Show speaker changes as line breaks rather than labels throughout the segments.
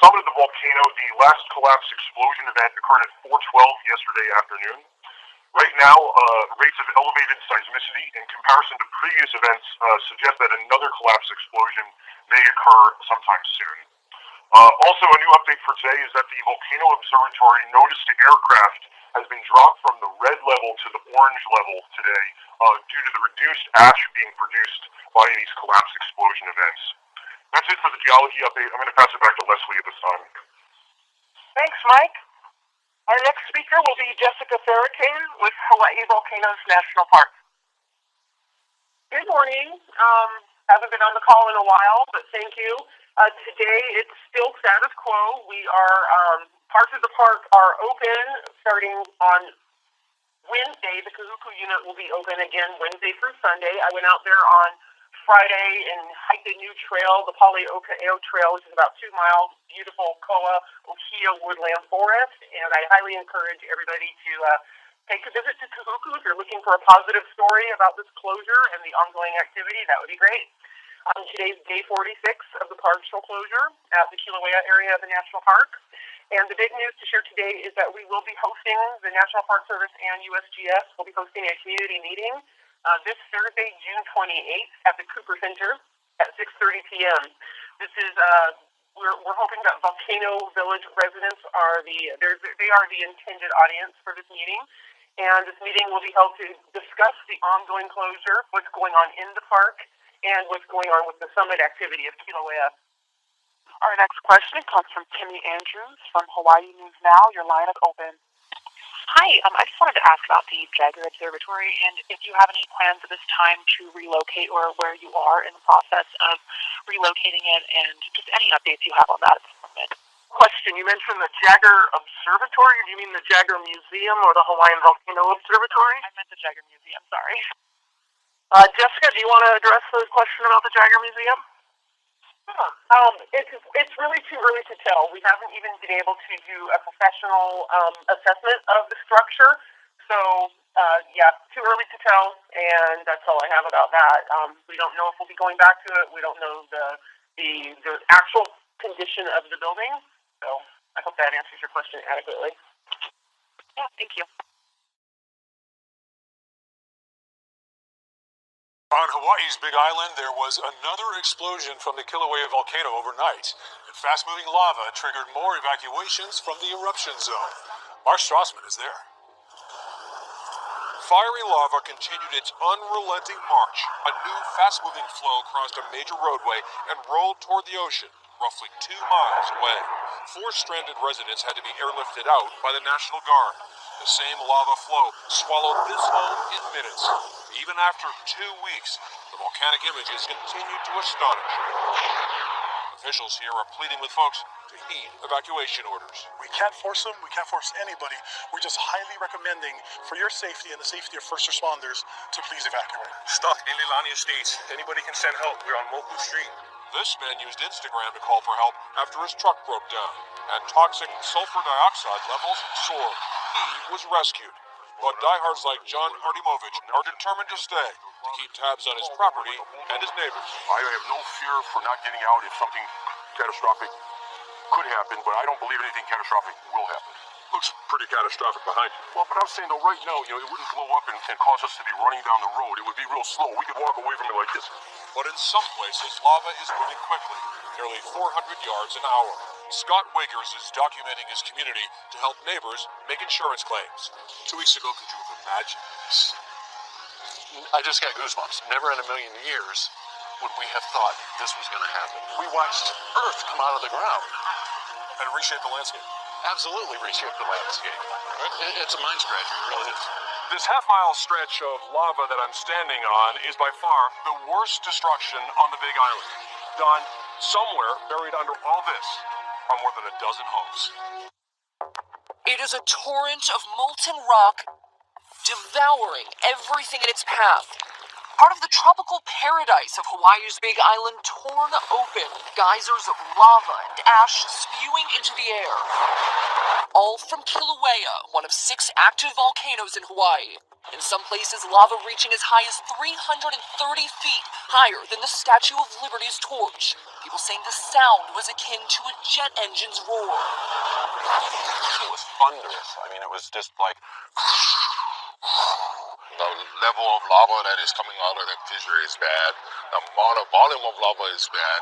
summit of the volcano, the last collapse explosion event occurred at 4:12 yesterday afternoon. Right now, rates of elevated seismicity in comparison to previous events suggest that another collapse explosion may occur sometime soon. Also, a new update for today is that the Volcano Observatory notice to aircraft has been dropped from the red level to the orange level today due to the reduced ash being produced by these collapse explosion events. That's it for the geology update. I'm going to pass it back to Leslie at this time.
Thanks, Mike. Our next speaker will be Jessica Farrakhan with Hawaii Volcanoes National Park. Good morning. Haven't been on the call in a while, but thank you. Today it's still status quo. We are parts of the park are open starting on Wednesday. The Kahuku unit will be open again Wednesday through Sunday. I went out there on Friday and hiked a new trail, the Pali'oka'eo Trail, which is about 2 miles, beautiful Koa Ohia woodland forest, and I highly encourage everybody to take a visit to Kahuku if you're looking for a positive story about this closure and the ongoing activity. That would be great. Today's day 46 of the partial closure at the Kilauea area of the National Park. And the big news to share today is that we will be hosting, the National Park Service and USGS will be hosting a community meeting this Thursday, June 28th at the Cooper Center at 6:30 p.m. This is, we're hoping that Volcano Village residents are they are the intended audience for this meeting. And this meeting will be held to discuss the ongoing closure, what's going on in the park, and what's going on with the summit activity of Kilauea. Our next question comes from Timmy Andrews from Hawaii News Now. Your line is open.
Hi, I just wanted to ask about the Jagger Observatory and if you have any plans at this time to relocate or where you are in the process of relocating it and just any updates you have on that at this moment.
Question, you mentioned the Jagger Observatory. Do you mean the Jagger Museum or the Hawaiian Volcano Observatory?
I meant the Jagger Museum, sorry.
Jessica, do you want to address the question about the Jagger Museum? It's really too early to tell. We haven't even been able to do a professional assessment of the structure. So, too early to tell, and that's all I have about that. We don't know if we'll be going back to it. We don't know the actual condition of the building. So I hope that answers your question adequately.
Yeah, thank you.
On Hawaii's Big Island, there was another explosion from the Kilauea volcano overnight. Fast-moving lava triggered more evacuations from the eruption zone. Mark Strassman is there. Fiery lava continued its unrelenting march. A new fast-moving flow crossed a major roadway and rolled toward the ocean, roughly 2 miles away. 4 stranded residents had to be airlifted out by the National Guard. The same lava flow swallowed this home in minutes. Even after 2 weeks, the volcanic images continued to astonish. Officials here are pleading with folks to heed evacuation orders.
We can't force them. We can't force anybody. We're just highly recommending, for your safety and the safety of first responders, to please evacuate.
Stuck in Leilani Estates. Anybody can send help. We're on Moku Street.
This man used Instagram to call for help after his truck broke down, and toxic sulfur dioxide levels soared. He was rescued. But diehards like John Artimovich are determined to stay, to keep tabs on his property and his neighbors.
I have no fear for not getting out if something catastrophic could happen, but I don't believe anything catastrophic will happen.
Looks pretty catastrophic behind you.
Well, but I'm saying though, right now, it wouldn't blow up and cause us to be running down the road. It would be real slow. We could walk away from it like this.
But in some places, lava is moving quickly, nearly 400 yards an hour. Scott Wiggers is documenting his community to help neighbors make insurance claims. 2 weeks ago, could you have imagined this?
I just got goosebumps. Never in a million years would we have thought this was going to happen. We watched Earth come out of the ground.
And reshape the landscape.
Absolutely reshape the landscape. It's a mind scratcher, it really is.
This half-mile stretch of lava that I'm standing on is by far the worst destruction on the Big Island. Don, somewhere buried under all this are more than a dozen homes.
It is a torrent of molten rock devouring everything in its path. Part of the tropical paradise of Hawaii's Big Island torn open, geysers of lava and ash spewing into the air. All from Kilauea, one of 6 active volcanoes in Hawaii. In some places, lava reaching as high as 330 feet higher than the Statue of Liberty's torch. People saying the sound was akin to a jet engine's roar.
It was thunderous. I mean, it was just like... The level of lava that is coming out of that fissure is bad. The volume of lava is bad.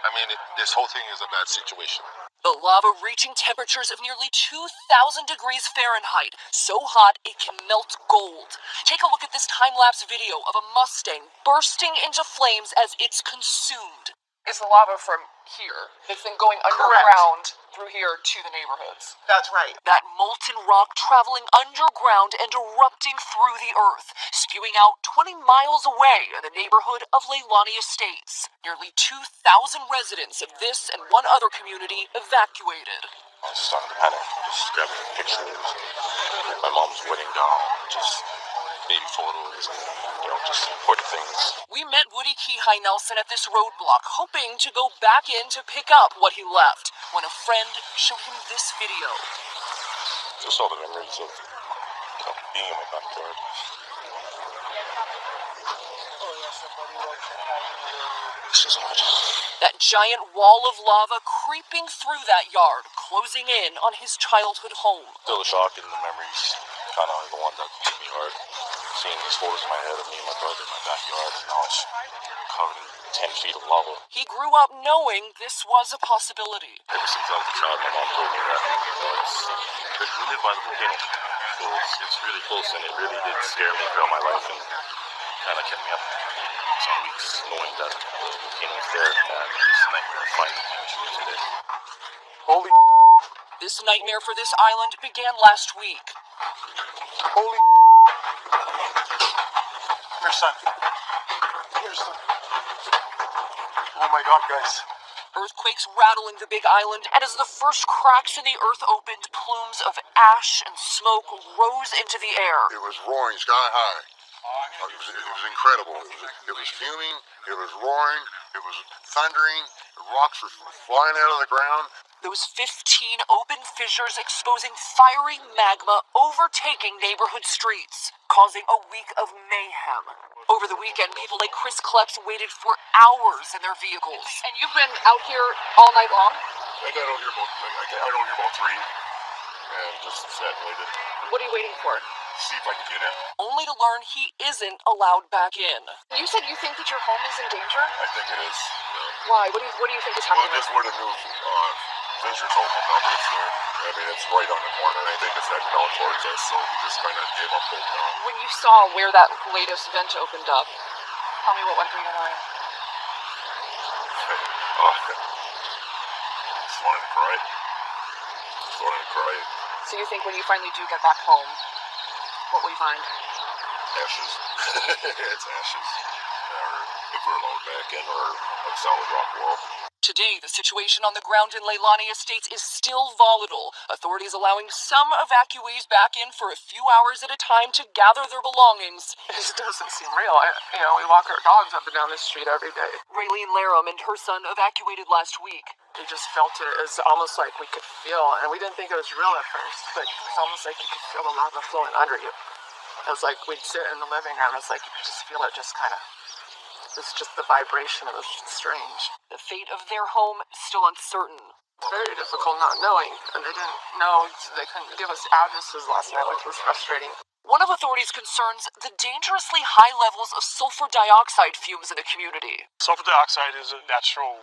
I mean, this whole thing is a bad situation.
The lava reaching temperatures of nearly 2,000 degrees Fahrenheit, so hot it can melt gold. Take a look at this time-lapse video of a Mustang bursting into flames as it's consumed. It's the lava from here that's been going underground through here to the neighborhoods.
That's right.
That molten rock traveling underground and erupting through the earth, spewing out 20 miles away in the neighborhood of Leilani Estates. Nearly 2,000 residents of this and one other community evacuated.
I was starting to panic, just grabbing pictures. My mom's wedding doll, just baby photos and, just important things.
We met Woody Kihai Nelson at this roadblock, hoping to go back in to pick up what he left, when a friend showed him this video.
Just all the memories of being in my backyard. This is hard.
That giant wall of lava creeping through that yard, closing in on his childhood home.
Still a shock, and the memories kind of the one that hit me hard. Seeing these photos in my head of me and my brother in my backyard, and now it's covered in 10 feet of lava.
He grew up knowing this was a possibility.
Ever since I was a child, my mom told me that we live by the volcano, so it's really close, and it really did scare me throughout my life, and kind of kept me up some weeks knowing that the volcano was there, and this nightmare of finding it today.
Holy
This nightmare for this island began last week.
Holy Here's son. Here's son. Oh my God, guys.
earthquakes rattling the Big Island, and as the first cracks in the earth opened, plumes of ash and smoke rose into the air.
It was roaring sky high. It was incredible. It was fuming, it was roaring, it was thundering, the rocks were flying out of the ground.
Those 15 open fissures exposing fiery magma overtaking neighborhood streets, causing a week of mayhem. Over the weekend, people like Chris Klepps waited for hours in their vehicles.
And you've been out here all night long?
I got out here about 3 and just sat and waited.
What are you waiting for?
See if I can get in.
Only to learn he isn't allowed back in.
You said you think that your home is in danger?
I think it is. Yeah.
Why? What do you think is
Well,
happening?
just where the new fissures opened up. It's there. I mean, it's right on the corner. I think it's heading down towards us, so we just kind of gave up hope now.
When you saw where that latest vent opened up, tell me what went through your mind.
Oh, just wanted to cry. Just wanted to cry.
So you think when you finally do get back home, what will you find?
Ashes. It's ashes. Or if we're allowed back in, or a solid rock wall.
Today, the situation on the ground in Leilani Estates is still volatile. Authorities allowing some evacuees back in for a few hours at a time to gather their belongings.
It just doesn't seem real. We walk our dogs up and down this street every day.
Raylene Laram and her son evacuated last week.
We just felt it as almost like we could feel, and we didn't think it was real at first, but it's almost like you could feel the lava flowing under you. It was like we'd sit in the living room, it's like you could just feel it just kind of, it's just the vibration, it was strange.
The fate of their home still uncertain.
It's very difficult not knowing, and they didn't know, they couldn't give us addresses last night, which was frustrating.
One of authorities' concerns, the dangerously high levels of sulfur dioxide fumes in the community.
Sulfur dioxide is a natural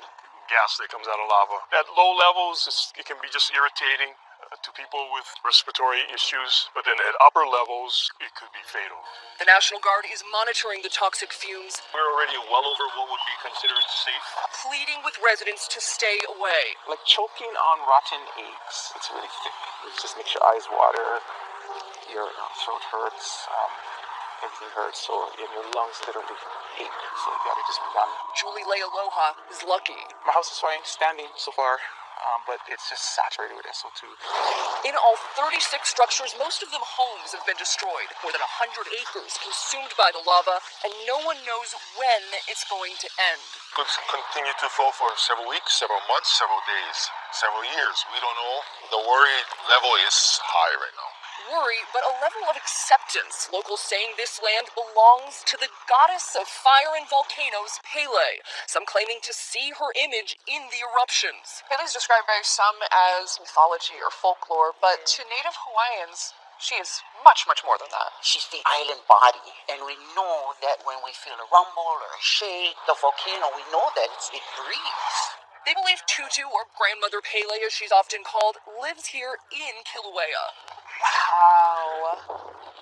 gas that comes out of lava. At low levels, it can be just irritating to people with respiratory issues, but then at upper levels, it could be fatal.
The National Guard is monitoring the toxic fumes.
We're already well over what would be considered safe.
Pleading with residents to stay away.
Like choking on rotten eggs. It's really thick. It just makes your eyes water, your throat hurts, everything hurts, so and your lungs literally ache. So you gotta just run.
Julie Lealoha is lucky.
My house is fine, standing so far. But it's just saturated with SO2.
In all 36 structures, most of them homes, have been destroyed. More than 100 acres consumed by the lava, and no one knows when it's going to end.
Could continue to flow for several weeks, several months, several days, several years. We don't know. The worry level is high right now.
Worry, but a level of acceptance. Locals saying this land belongs to the goddess of fire and volcanoes, Pele. Some claiming to see her image in the eruptions.
Pele's described by some as mythology or folklore, but to native Hawaiians, she is much, much more than that.
She's the island body, and we know that when we feel a rumble or a shake, the volcano, we know that it breathes.
They believe Tutu, or Grandmother Pele as she's often called, lives here in Kilauea.
Wow.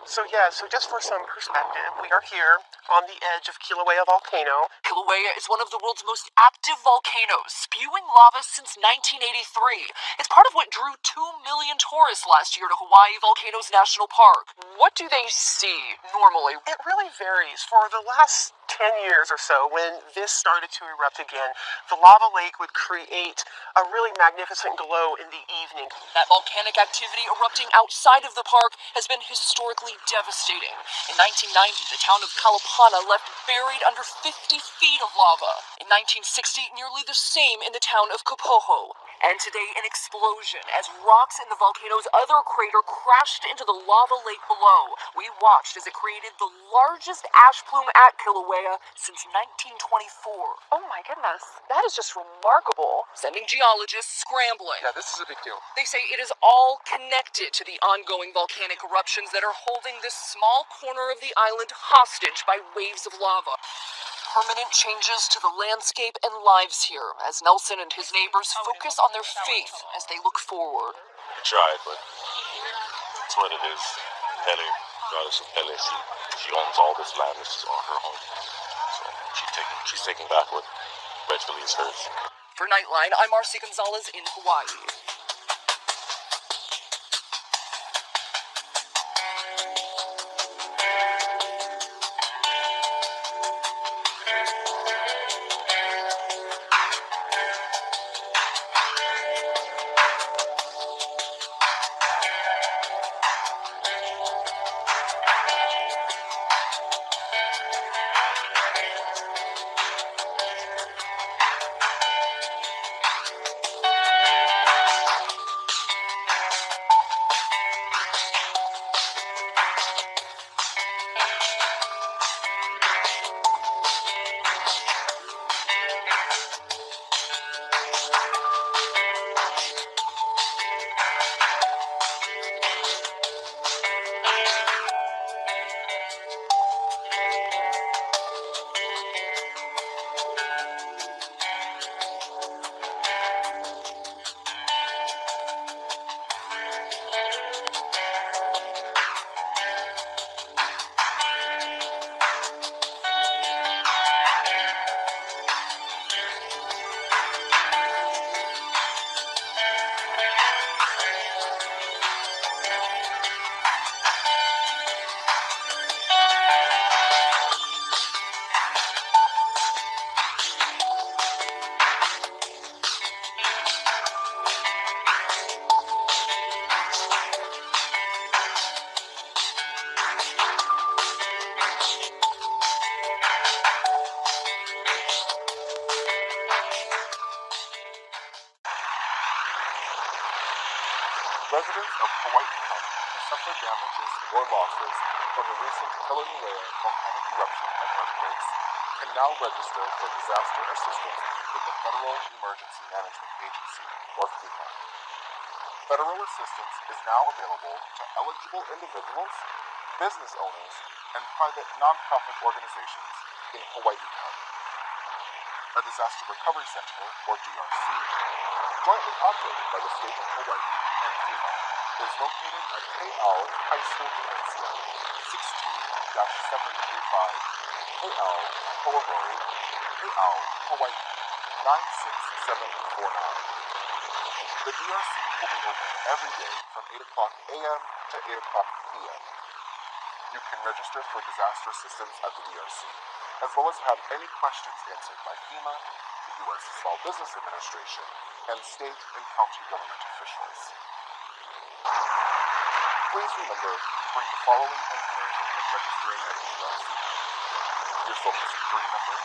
So just for some perspective, we are here on the edge of Kilauea Volcano.
Kilauea is one of the world's most active volcanoes, spewing lava since 1983. It's part of what drew 2 million tourists last year to Hawaii Volcanoes National Park.
What do they see normally? It really varies. For the last 10 years or so, when this started to erupt again, the lava lake would create a really magnificent glow in the evening.
That volcanic activity erupting outside of the park has been historically devastating. In 1990, the town of Kalapana left buried under 50 feet of lava. In 1960, nearly the same in the town of Kapoho. And today, an explosion as rocks in the volcano's other crater crashed into the lava lake below. We watched as it created the largest ash plume at Kilauea since 1924.
Oh my goodness, that is just remarkable.
Sending geologists scrambling.
Yeah, this is a big deal.
They say it is all connected to the ongoing volcanic eruptions that are holding this small corner of the island hostage by waves of lava. Permanent changes to the landscape and lives here as Nelson and his neighbors focus on their faith as they look forward.
We tried, but it's what it is. Pele, goddess of Pele, she owns all this land. This is all her home. So she's taking back what rightfully is hers.
For Nightline, I'm Marcy Gonzalez in Hawaii.
suffered damages or losses from the recent Kilauea volcanic eruption and earthquakes can now register for disaster assistance with the Federal Emergency Management Agency, or FEMA. Federal assistance is now available to eligible individuals, business owners, and private nonprofit organizations in Hawaii County. A Disaster Recovery Center, or DRC, jointly operated by the state of Hawaii and FEMA, is located at KL High School Gymnasium, 16-735 KL Koa Road, KL, Hawaii, 96749. The DRC will be open every day from 8 o'clock a.m. to 8 o'clock p.m. You can register for disaster assistance at the DRC, as well as have any questions answered by FEMA, the U.S. Small Business Administration, and state and county government officials. Please remember to bring the following information when registering at the DRC: your Social Security number,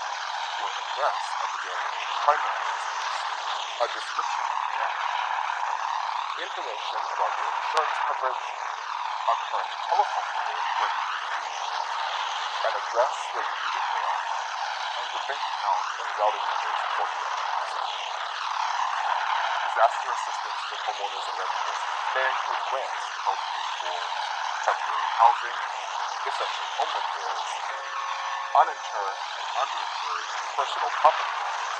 your address of the damaged primary residence, a description of the damage, information about your insurance coverage, a current telephone number where you can reach, an address where you can get mail, and your bank account and routing numbers for direct deposit. Disaster assistance for homeowners and renters may include grants to help pay for temporary housing, essential home repairs, uninsured and underinsured personal property damage,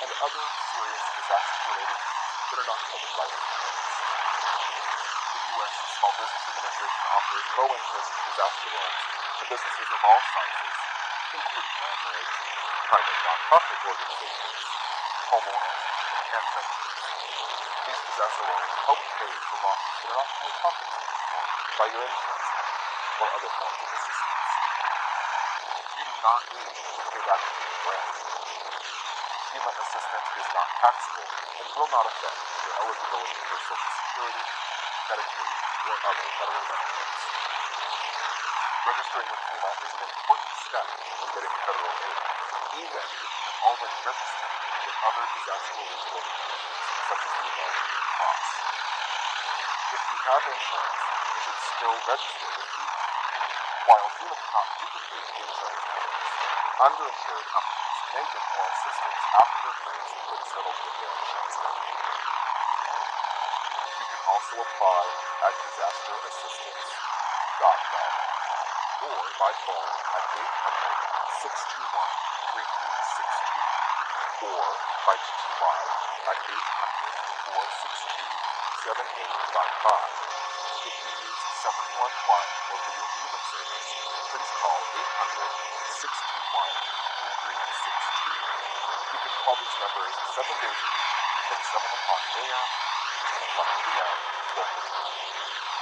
and other serious disaster-related needs that are not covered by insurance. The U.S. Small Business Administration offers low-interest disaster loans to businesses of all sizes, including landlords, private nonprofit organizations, homeowners, and renters. These disaster loans help pay for losses that are not fully compensated for by your insurance company or other forms of assistance. You do not need to pay back the FEMA grant. FEMA assistance is not taxable and will not affect your eligibility for Social Security, Medicaid, or other federal benefits. Registering with FEMA is an important step in getting federal aid, even if you have already registered with other disaster relief organizations such as the American Red Cross. If you have insurance, you should still register with FEMA. While FEMA cannot duplicate insurance payments, underinsured applicants may get more assistance after their claims have been settled with their insurance company. You can also apply at disasterassistance.gov or by phone at 800-621-3362 or by TTY at 800-462-7855. If you use 711 or video relay service, please call 800-621-3362. You can call these numbers 7 days a week from 7 o'clock a.m. to 10 o'clock p.m. local time.